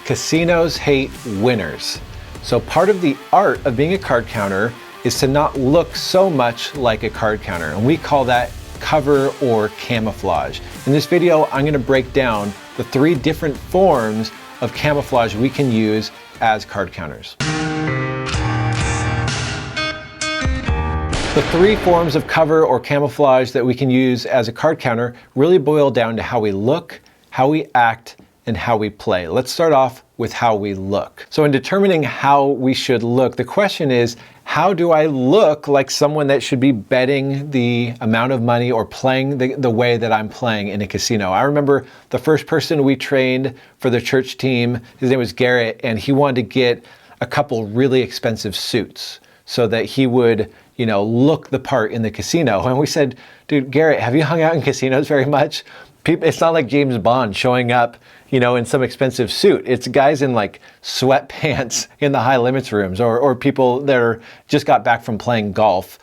Casinos hate winners. So part of the art of being a card counter is to not look so much like a card counter, and we call that cover or camouflage. In this video, I'm going to break down the 3 different forms of camouflage we can use as card counters. The 3 forms of cover or camouflage that we can use as a card counter really boil down to how we look, how we act, and how we play. Let's start off with how we look. So in determining how we should look, the question is, how do I look like someone that should be betting the amount of money or playing the way that I'm playing in a casino? I remember the first person we trained for the church team, his name was Garrett, and he wanted to get a couple really expensive suits so that he would, look the part in the casino. And we said, dude, Garrett, have you hung out in casinos very much? It's not like James Bond showing up, in some expensive suit. It's guys in like sweatpants in the high limits rooms, or people that just got back from playing golf.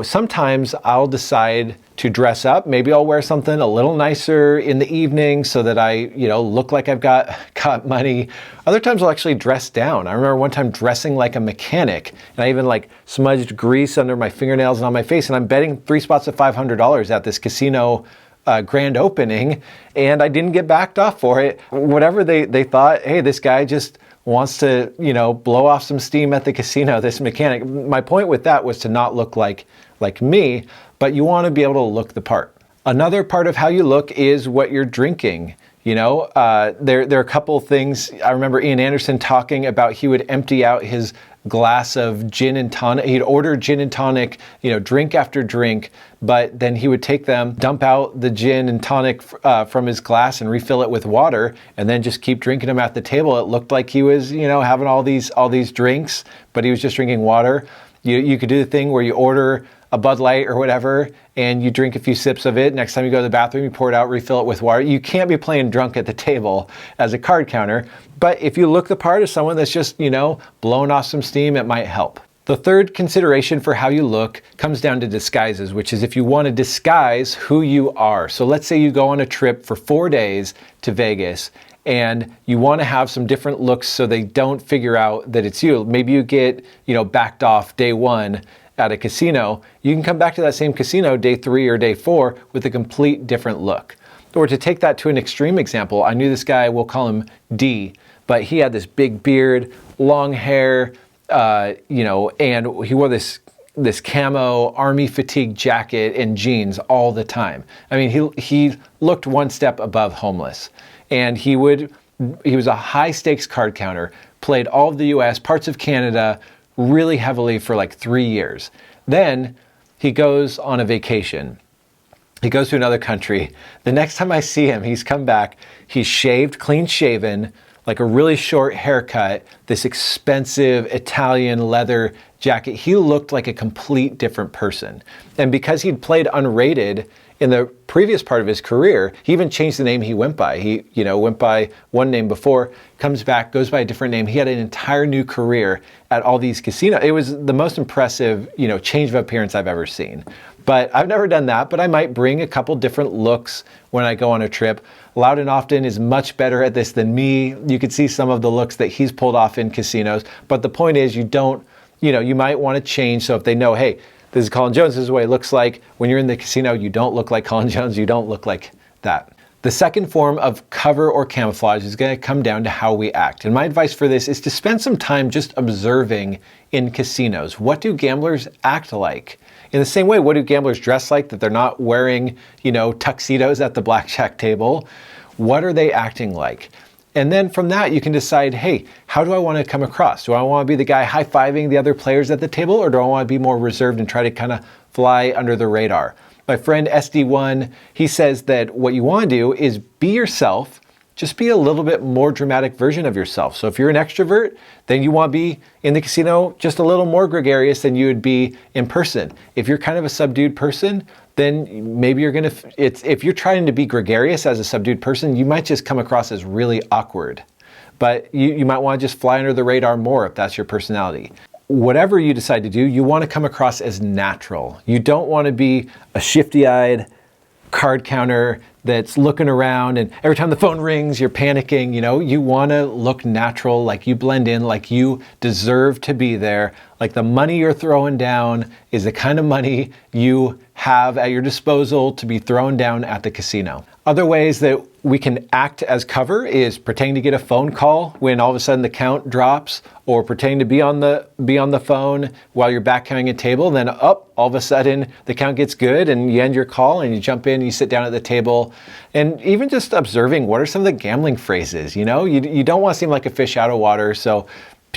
Sometimes I'll decide to dress up. Maybe I'll wear something a little nicer in the evening so that I, look like I've got money. Other times I'll actually dress down. I remember one time dressing like a mechanic, and I even like smudged grease under my fingernails and on my face, and I'm betting 3 spots of $500 at this casino grand opening, and I didn't get backed off for it. Whatever they thought, hey, this guy just wants to, blow off some steam at the casino, this mechanic. My point with that was to not look like me, but you want to be able to look the part. Another part of how you look is what you're drinking. There are a couple things. I remember Ian Anderson talking about he would empty out his glass of gin and tonic. He'd order gin and tonic, drink after drink, but then he would take them, dump out the gin and tonic from his glass and refill it with water, and then just keep drinking them at the table. It looked like he was, having all these drinks, but he was just drinking water. You could do the thing where you order a Bud Light or whatever, and you drink a few sips of it. Next time you go to the bathroom, you pour it out, refill it with water. You can't be playing drunk at the table as a card counter, but if you look the part of someone that's just, blowing off some steam, it might help. The third consideration for how you look comes down to disguises, which is if you want to disguise who you are. So let's say you go on a trip for 4 days to Vegas, and you want to have some different looks so they don't figure out that it's you. Maybe you get, backed off day 1 at a casino. You can come back to that same casino day 3 or day 4 with a complete different look. Or to take that to an extreme example, I knew this guy, we'll call him D, but he had this big beard, long hair, and he wore this camo army fatigue jacket and jeans all the time. I mean, he looked one step above homeless. And he was a high stakes card counter, played all of the US, parts of Canada, really heavily for like 3 years. Then he goes on a vacation. He goes to another country. The next time I see him, he's come back, he's shaved, clean shaven, like a really short haircut, this expensive Italian leather jacket. He looked like a complete different person. And because he'd played unrated in the previous part of his career, he even changed the name he went by. He, went by one name before, comes back, goes by a different name. He had an entire new career at all these casinos. It was the most impressive, change of appearance I've ever seen. But I've never done that, but I might bring a couple different looks when I go on a trip. Loud and Often is much better at this than me. You could see some of the looks that he's pulled off in casinos. But the point is, you might want to change. So if they know, hey, this is Colin Jones, this is what it looks like. When you're in the casino, you don't look like Colin Jones, you don't look like that. The second form of cover or camouflage is going to come down to how we act. And my advice for this is to spend some time just observing in casinos. What do gamblers act like? In the same way, what do gamblers dress like that they're not wearing, tuxedos at the blackjack table? What are they acting like? And then from that, you can decide, hey, how do I want to come across? Do I want to be the guy high-fiving the other players at the table, or do I want to be more reserved and try to kind of fly under the radar? My friend SD1, he says that what you want to do is be yourself, just be a little bit more dramatic version of yourself. So if you're an extrovert, then you want to be in the casino just a little more gregarious than you would be in person. If you're kind of a subdued person, then maybe you're going to, if you're trying to be gregarious as a subdued person, you might just come across as really awkward. But you might want to just fly under the radar more if that's your personality. Whatever you decide to do, you want to come across as natural. You don't want to be a shifty-eyed card counter that's looking around, and every time the phone rings, you're panicking. You know, you want to look natural, like you blend in, like you deserve to be there. Like the money you're throwing down is the kind of money you have at your disposal to be thrown down at the casino. Other ways that we can act as cover is pretending to get a phone call when all of a sudden the count drops, or pretending to be on the phone while you're back counting a table. Then all of a sudden the count gets good and you end your call and you jump in, you sit down at the table, and even just observing what are some of the gambling phrases. You know, you don't want to seem like a fish out of water, so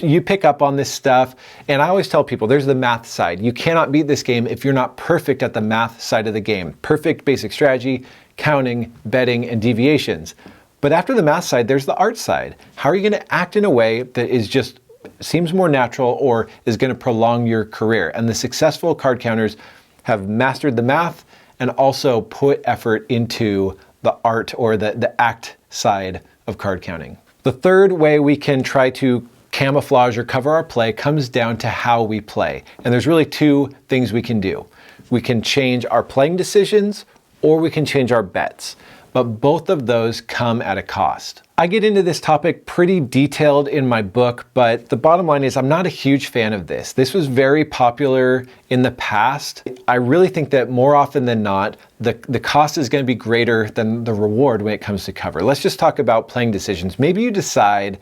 you pick up on this stuff. And I always tell people there's the math side. You cannot beat this game if you're not perfect at the math side of the game. Perfect basic strategy, counting, betting, and deviations. But after the math side, there's the art side. How are you going to act in a way that is just seems more natural or is going to prolong your career? And the successful card counters have mastered the math and also put effort into the art or the act side of card counting. The third way we can try to camouflage or cover our play comes down to how we play. And there's really two things we can do. We can change our playing decisions, or we can change our bets. But both of those come at a cost. I get into this topic pretty detailed in my book, but the bottom line is I'm not a huge fan of this. This was very popular in the past. I really think that more often than not, the cost is going to be greater than the reward when it comes to cover. Let's just talk about playing decisions. Maybe you decide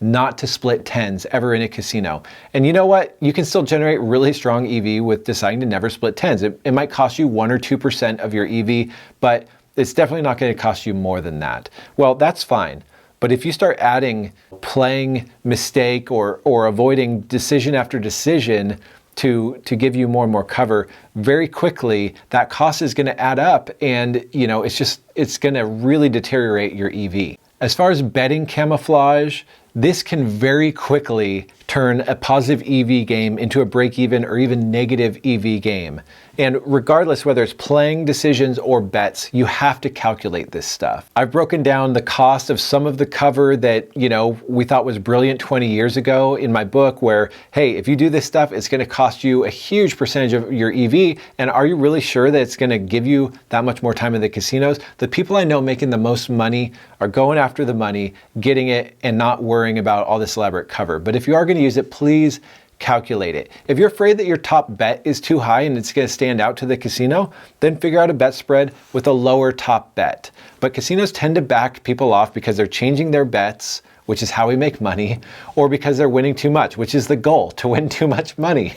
not to split tens ever in a casino. And you know what? You can still generate really strong EV with deciding to never split tens. It might cost you 1 or 2% of your EV, but it's definitely not going to cost you more than that. Well, that's fine. But if you start adding playing mistake or avoiding decision after decision to give you more and more cover, very quickly that cost is going to add up, and you know, it's going to really deteriorate your EV. As far as betting camouflage, this can very quickly turn a positive EV game into a break-even or even negative EV game. And regardless whether it's playing decisions or bets, you have to calculate this stuff. I've broken down the cost of some of the cover that, you know, we thought was brilliant 20 years ago in my book, where, hey, if you do this stuff, it's going to cost you a huge percentage of your EV. And are you really sure that it's going to give you that much more time in the casinos? The people I know making the most money are going after the money, getting it, and not worrying about all this elaborate cover. But if you are going to use it, please calculate it. If you're afraid that your top bet is too high and it's going to stand out to the casino, then figure out a bet spread with a lower top bet. But casinos tend to back people off because they're changing their bets, which is how we make money, or because they're winning too much, which is the goal, to win too much money.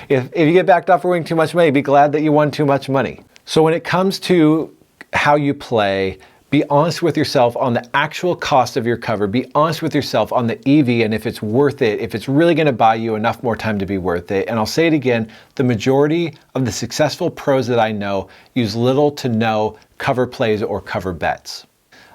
If you get backed off for winning too much money, be glad that you won too much money. So when it comes to how you play, be honest with yourself on the actual cost of your cover. Be honest with yourself on the EV and if it's worth it, if it's really going to buy you enough more time to be worth it. And I'll say it again, the majority of the successful pros that I know use little to no cover plays or cover bets.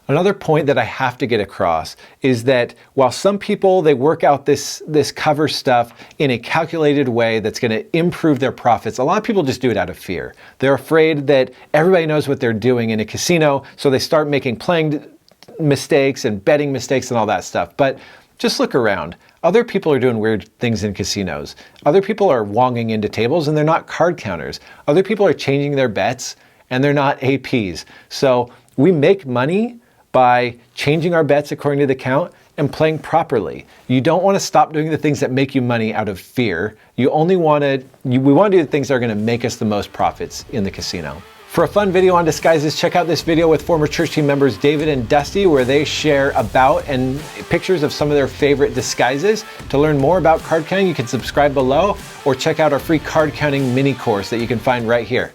Another point that I have to get across is that while some people, they work out this cover stuff in a calculated way that's going to improve their profits, a lot of people just do it out of fear. They're afraid that everybody knows what they're doing in a casino, so they start making playing mistakes and betting mistakes and all that stuff. But just look around. Other people are doing weird things in casinos. Other people are wonging into tables and they're not card counters. Other people are changing their bets and they're not APs. So we make money by changing our bets according to the count and playing properly. You don't want to stop doing the things that make you money out of fear. We want to do the things that are going to make us the most profits in the casino. For a fun video on disguises, check out this video with former church team members David and Dusty, where they share about and pictures of some of their favorite disguises. To learn more about card counting, you can subscribe below or check out our free card counting mini course that you can find right here.